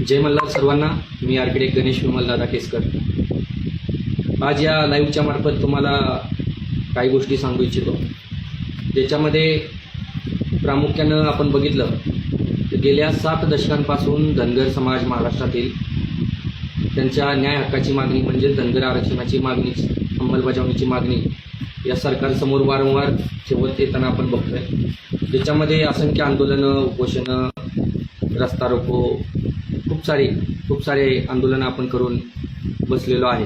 जय मल्हार सर्वांना. मी आर्किटेक्ट गणेश विमलदादा केसकर. आज या लाईव्हच्या मार्फत तुम्हाला काही गोष्टी सांगू इच्छितो, ज्याच्यामध्ये प्रामुख्यानं आपण बघितलं तर गेल्या 7 दशकांपासून धनगर समाज महाराष्ट्रातील त्यांच्या न्याय हक्काची मागणी म्हणजे धनगर आरक्षणाची मागणी, अंमलबजावणीची मागणी या सरकारसमोर वारंवार ठेवत येताना आपण बघतोय. ज्याच्यामध्ये असंख्य आंदोलनं, उपोषणं, रस्ता रोको, खूप सारे आंदोलनं आपण करून बसलेलो आहे.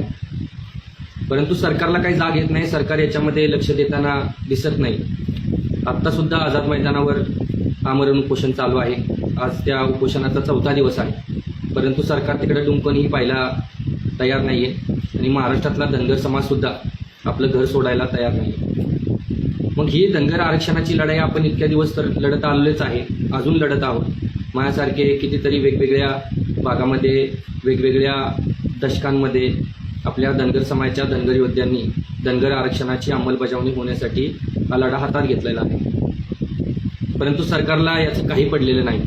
परंतु सरकारला काही जाग येत नाही. सरकार याच्यामध्ये लक्ष देताना दिसत नाही. आत्तासुद्धा आझाद मैदानावर आमरण उपोषण चालू आहे. आज त्या उपोषणाचा 4था दिवस आहे. परंतु सरकार तिकडे डुंकणही पाहायला तयार नाही आहे आणि महाराष्ट्रातला धनगर समाजसुद्धा आपलं घर सोडायला तयार नाही. मग ही धनगर आरक्षणाची लढाई आपण इतक्या दिवस तर लढत आलेच आहे, अजून लढत आहोत. माझ्यासारखे कितीतरी वेगवेगळ्या भागामध्ये, वेगवेगळ्या दशकांमध्ये आपल्या धनगर समाजाच्या धनगर योद्ध्यांनी धनगर आरक्षणाची अंमलबजावणी होण्यासाठी हा लढा हातात घेतलेला आहे. परंतु सरकारला याचं काही पडलेलं नाही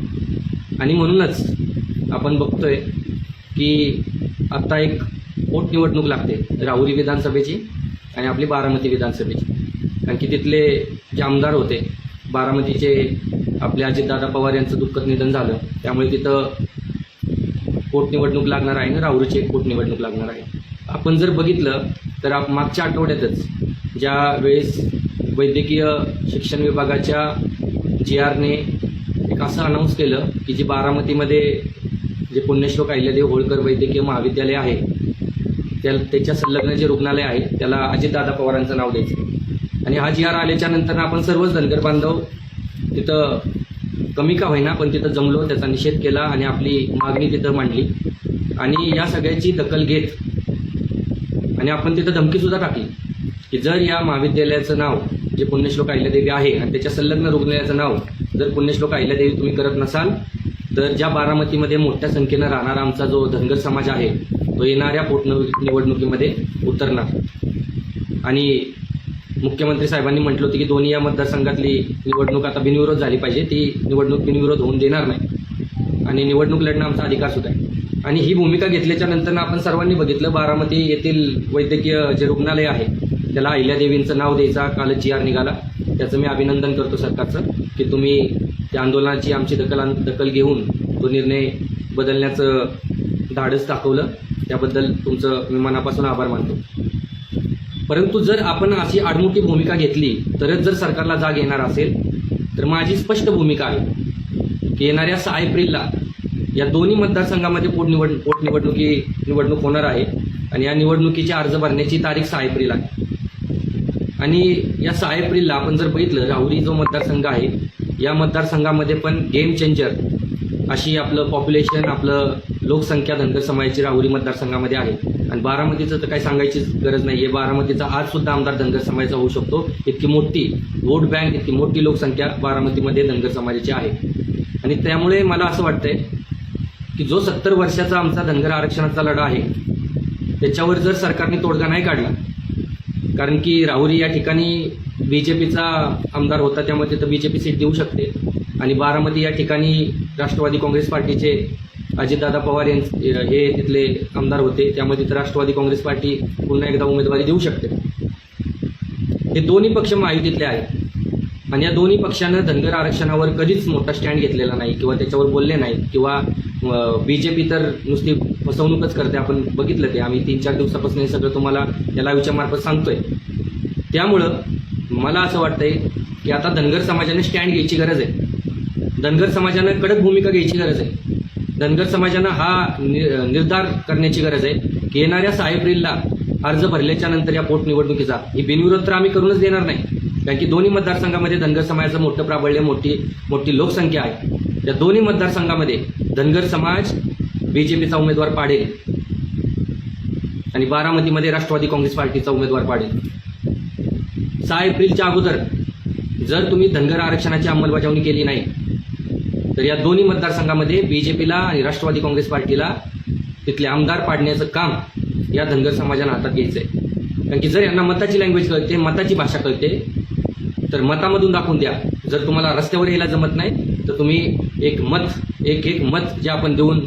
आणि म्हणूनच आपण बघतोय की आत्ता एक पोटनिवडणूक लागते राहुरी विधानसभेची आणि आपली बारामती विधानसभेची. कारण की तिथले जे आमदार होते बारामतीचे, आपले अजितदादा पवार यांचं दुःखद निधन झालं, त्यामुळे तिथं पोटनिवडणूक लागणार आहे आणि राहुरीची एक पोटनिवडणूक लागणार आहे. आपण जर बघितलं तर मागच्या आठवड्यातच ज्या वेळेस वैद्यकीय शिक्षण विभागाच्या GRने एक असं अनाऊन्स केलं की जी बारामतीमध्ये जे पुण्यश्लोक अहिल्यादेवी होळकर वैद्यकीय महाविद्यालय आहे त्याच्या संलग्न जे रुग्णालय आहे त्याला अजितदादा पवारांचं नाव द्यायचं. आणि हा GR आल्याच्या नंतर आपण सर्वच धनगर बांधव तिथं कमी का होईना पण तिथं जमलो, त्याचा निषेध केला आणि आपली मागणी तिथं मांडली. आणि या सगळ्याची दखल घेत आणि आपण तिथं धमकीसुद्धा टाकली की जर या महाविद्यालयाचं नाव जे पुण्यश्लोक अहिल्यादेवी आहे आणि त्याच्या संलग्न रुग्णालयाचं नाव जर पुण्यश्लोक अहिल्यादेवी तुम्ही करत नसाल तर ज्या बारामतीमध्ये मोठ्या संख्येनं राहणारा आमचा जो धनगर समाज आहे तो येणाऱ्या पोटनिवडणुकीमध्ये उतरणार. आणि मुख्यमंत्री साहेबांनी म्हटलं होतं की दोन्ही या मतदारसंघातली निवडणूक आता बिनविरोध झाली पाहिजे. ती निवडणूक बिनविरोध होऊन देणार नाही आणि निवडणूक लढणं आमचा अधिकार सुद्धा आहे. आणि ही भूमिका घेतल्याच्या नंतर आपण सर्वांनी बघितलं बारामती येथील वैद्यकीय जे रुग्णालय आहे त्याला अहिल्यादेवींचं नाव द्यायचा काल GR निघाला. त्याचं मी अभिनंदन करतो सरकारचं की तुम्ही त्या आंदोलनाची आमची दखल घेऊन तो निर्णय बदलण्याचं धाडस दाखवलं. त्याबद्दल तुमचं मी मनापासून आभार मानतो. परंतु जर आपण अशी आडमुठी भूमिका घेतली तरच जर सरकारला जाग येणार असेल तर माझी स्पष्ट भूमिका आहे की येणाऱ्या 6 एप्रिलला या दोन्ही मतदारसंघामध्ये निवडणूक होणार आहे आणि या निवडणुकीचे अर्ज भरण्याची तारीख 6 एप्रिल आहे. आणि या 6 एप्रिलला आपण जर बघितलं राहुरी जो मतदारसंघ आहे या मतदारसंघामध्ये पण गेम चेंजर अशी आपलं पॉप्युलेशन, आपलं लोकसंख्या धनगर समाजाची राहुरी मतदारसंघामध्ये आहे. आणि बारामतीचं तर काही सांगायची गरज नाही आहे. बारामतीचा आज सुद्धा आमदार धनगर समाजाचा होऊ शकतो. इतकी मोठी वोट बँक, इतकी मोठी लोकसंख्या बारामतीमध्ये धनगर समाजाची आहे. आणि त्यामुळे मला असं वाटतंय की जो 70 वर्षाचा आमचा धनगर आरक्षणाचा लढा आहे त्याच्यावर जर सरकारने तोडगा नाही काढला, कारण की राहुरी या ठिकाणी BJPचा आमदार होता त्यामुळे तिथं BJP सीट देऊ शकते आणि बारामती या ठिकाणी राष्ट्रवादी काँग्रेस पार्टीचे अजितदादा पवार हे तिथले आमदार होते त्यामुळे तिथं राष्ट्रवादी काँग्रेस पार्टी पुन्हा एकदा उमेदवारी देऊ शकते. हे दोन्ही पक्ष महायुतीतले आहेत आणि या दोन्ही पक्षानं धनगर आरक्षणावर कधीच मोठा स्टँड घेतलेला नाही किंवा त्याच्यावर बोलले नाही. किंवा BJP तर नुसती फसवणूकच करते. आपण बघितलं ते. आम्ही 3-4 दिवसापासून हे सगळं तुम्हाला या लाईव्हच्या मार्फत सांगतोय. त्यामुळं मला असं वाटतंय की आता धनगर समाजाने स्टँड घ्यायची गरज आहे. धनगर समाजानं कडक भूमिका घ्यायची गरज आहे. धनगर समाजानं हा निर्धार करण्याची गरज आहे की येणाऱ्या 6 एप्रिलला अर्ज भरल्याच्या नंतर या पोटनिवडणुकीचा ही बिनविरोध तर आम्ही करूनच देणार नाही. कारण की दोन्ही मतदारसंघामध्ये धनगर समाजाचं मोठं प्राबल्य, मोठी लोकसंख्या आहे. या दोन्ही मतदारसंघामध्ये धनगर समाज BJPचा उमेदवार पाडेल आणि बारामतीमध्ये राष्ट्रवादी काँग्रेस पार्टीचा उमेदवार पाडेल. 6 एप्रिलच्या अगोदर जर तुम्ही धनगर आरक्षणाची अंमलबजावणी केली नाही तर या दोन्ही मतदारसंघामध्ये BJPला आणि राष्ट्रवादी काँग्रेस पार्टीला तिथले आमदार पाडण्याचं काम या धनगर समाजानं हातात घ्यायचं आहे. कारण की जर यांना मताची लँग्वेज कळते, मताची भाषा कळते तर मतामधून दाखवून द्या. जर तुम्हाला रस्त्यावर यायला जमत नाही तर तुम्ही एक मत जे आपण देऊन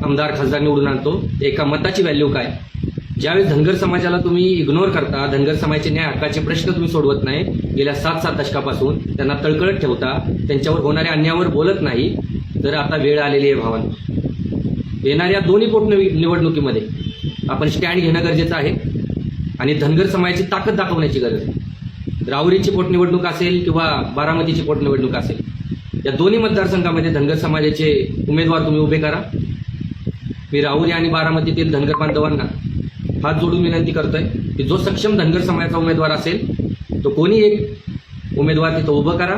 आमदार खासदार निवडून आणतो, एका मताची व्हॅल्यू काय? ज्यावेळेस धनगर समाजाला तुम्ही इग्नोर करता, धनगर समाजाचे न्याय हक्काचे प्रश्न तुम्ही सोडवत नाही, गेल्या 7 दशकापासून त्यांना तळकळत ठेवता, त्यांच्यावर होणाऱ्या अन्यायावर बोलत नाही, तर आता वेळ आलेली आहे भावांनो. येणाऱ्या दोन्ही पोटनिवडणुकीमध्ये आपण स्टँड घेणं गरजेचं आहे आणि धनगर समाजाची ताकद दाखवण्याची गरज आहे. राहुरीची पोटनिवडणूक असेल किंवा बारामतीची पोटनिवडणूक असेल, या दोन्ही मतदारसंघामध्ये धनगर समाजाचे उमेदवार तुम्ही उभे करा. मी राहुरी आणि बारामतीतील धनगर बांधवांना हात जोडून विनंती करतोय की जो सक्षम धनगर समाजाचा उमेदवार असेल तो कोणी एक उमेदवार तिथं उभं करा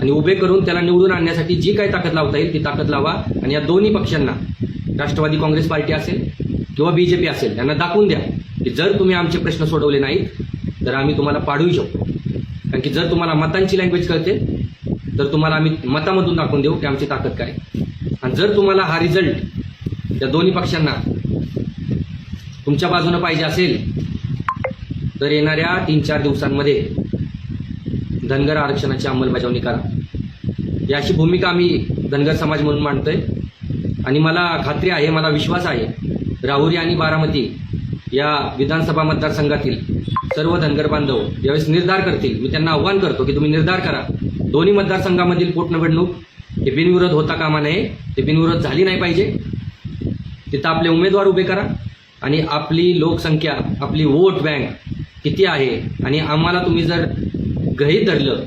आणि उभे करून त्याला निवडून आणण्यासाठी जी काही ताकद लावता येईल ती ताकद लावा. आणि या दोन्ही पक्षांना, राष्ट्रवादी काँग्रेस पार्टी असेल किंवा BJP असेल, यांना दाखवून द्या की जर तुम्ही आमचे प्रश्न सोडवले नाहीत तर आम्ही तुम्हाला पाडूही शकतो. कारण की जर तुम्हाला मतांची लँग्वेज कळते तर तुम्हाला आम्ही मतामधून दाखवून देऊ की आमची ताकद काय. आणि जर तुम्हाला हा रिझल्ट या दोन्ही पक्षांना तुमच्या बाजूने पाहिजे असेल तर येणाऱ्या 3-4 दिवसांमध्ये धनगर आरक्षणाची अंमलबजावणी करा. याची भूमिका आम्ही धनगर समाज म्हणून मांडतोय. आणि मला खात्री आहे, मला विश्वास आहे, राहुरी आणि बारामती या विधानसभा मतदारसंघातील सर्व धनगर बांधव ज्यावेळेस निर्धार करतील, मी त्यांना आव्हान करतो की तुम्ही निर्धार करा. दोन्ही मतदारसंघामधील पोटनिवडणूक हे बिनविरोध होता कामा नये, ते बिनविरोध झाली नाही पाहिजे. तिथं आपले उमेदवार उभे करा आणि आपली लोकसंख्या, आपली वोट बँक किती आहे आणि आम्हाला तुम्ही जर गृहीत धरलं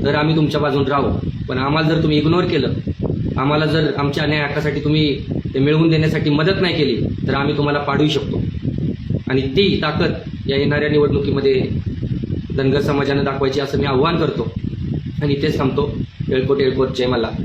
तर आम्ही तुमच्या बाजून राहू. पण आम्हाला जर तुम्ही इग्नोर केलं, आम्हाला जर आमच्या न्याय हक्कासाठी तुम्ही ते मिळवून देण्यासाठी मदत नाही केली तर आम्ही तुम्हाला पाडूही शकतो. आणि ती ताकद या येणाऱ्या निवडणुकीमध्ये धनगर समाजाने दाखवायची असं मी आव्हान करतो आणि इथेच थांबतो. येळकोट जय मल्हार.